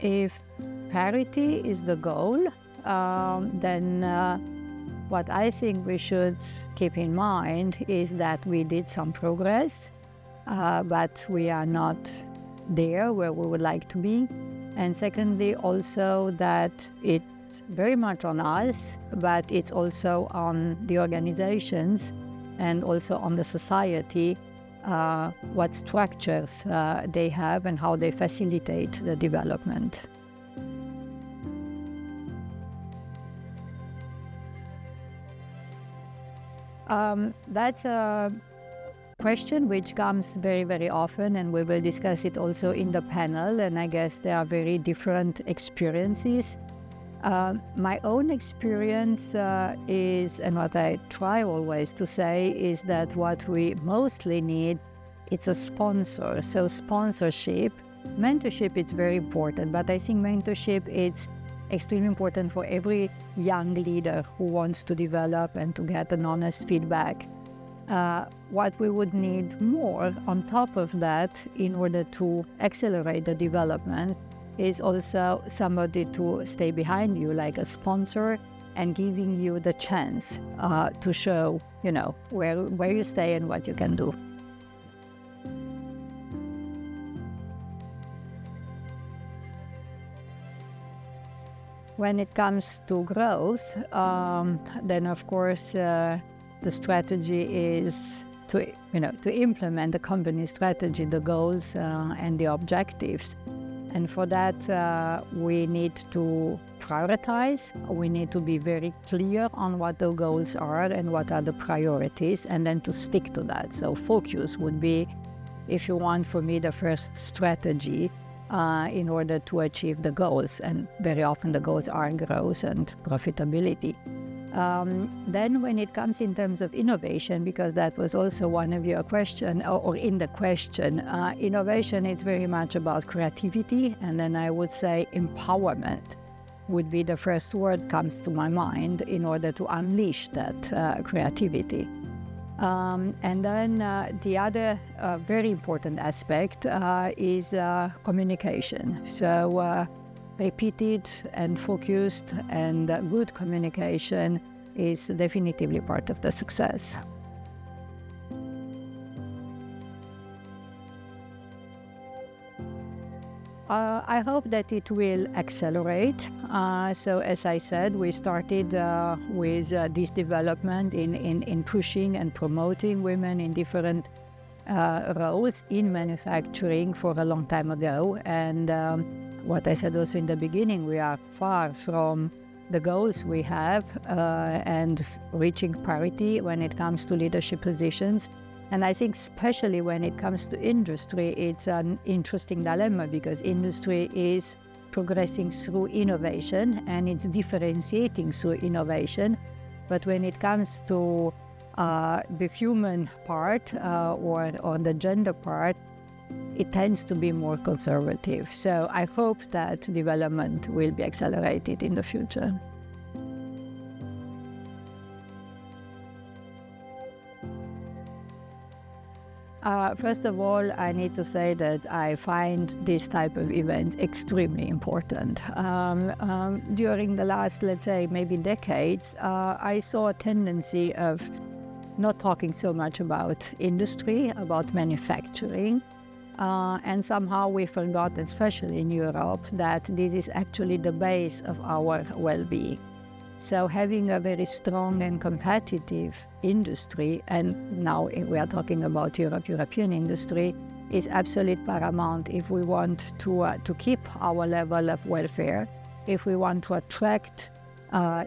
If parity is the goal, then what I think we should keep in mind is that we did some progress, but we are not there where we would like to be. And secondly, also that it's very much on us, but it's also on the organizations and also on the society, what structures they have and how they facilitate the development. That's a question which comes very, very often, and we will discuss it also in the panel, and I guess there are very different experiences. My own experience is, and what I try always to say, is that what we mostly need, it's a sponsor. So sponsorship, mentorship, it's very important, but I think mentorship, it's extremely important for every young leader who wants to develop and to get an honest feedback. What we would need more on top of that in order to accelerate the development is also somebody to stay behind you, like a sponsor, and giving you the chance to show, where you stay and what you can do. When it comes to growth, then of course the strategy is to implement the company strategy, the goals and the objectives. And for that, we need to prioritize. We need to be very clear on what the goals are and what are the priorities, and then to stick to that. So focus would be, if you want, for me, the first strategy in order to achieve the goals. And very often the goals are growth and profitability. Then when it comes in terms of innovation, because that was also one of your question, or in the question, innovation is very much about creativity, and then I would say empowerment would be the first word comes to my mind in order to unleash that creativity. And then the other very important aspect is communication. So repeated and focused and good communication is definitively part of the success. I hope that it will accelerate. So as I said, we started with this development in pushing and promoting women in different roles in manufacturing for a long time ago. And what I said also in the beginning, we are far from the goals we have and reaching parity when it comes to leadership positions. And I think especially when it comes to industry, it's an interesting dilemma because industry is progressing through innovation and it's differentiating through innovation. But when it comes to the human part or the gender part, it tends to be more conservative. So I hope that development will be accelerated in the future. First of all, I need to say that I find this type of event extremely important. During the last, let's say, maybe decades, I saw a tendency of not talking so much about industry, about manufacturing, and somehow we forgot, especially in Europe, that this is actually the base of our well-being. So having a very strong and competitive industry, and now we are talking about European industry, is absolute paramount if we want to keep our level of welfare, if we want to attract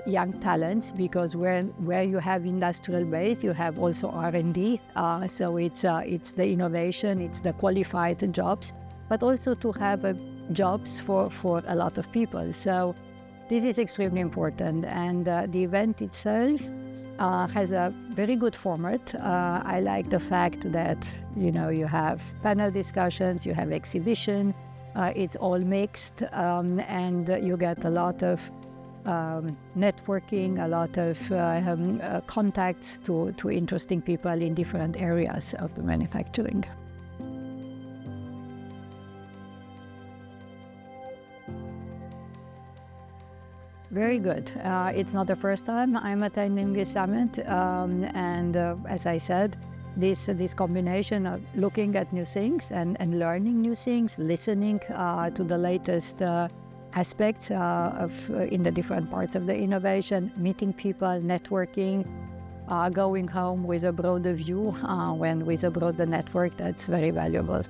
young talents, because where you have industrial base, you have also R&D. So it's the innovation, it's the qualified jobs, but also to have jobs for a lot of people. So this is extremely important, and the event itself has a very good format. I like the fact that you have panel discussions, you have exhibition, it's all mixed, and you get a lot of networking, a lot of contacts to interesting people in different areas of the manufacturing. Very good. It's not the first time I'm attending this summit, and as I said, this combination of looking at new things and learning new things, listening to the latest aspects in the different parts of the innovation, meeting people, networking, going home with a broader view, with a broader network, that's very valuable.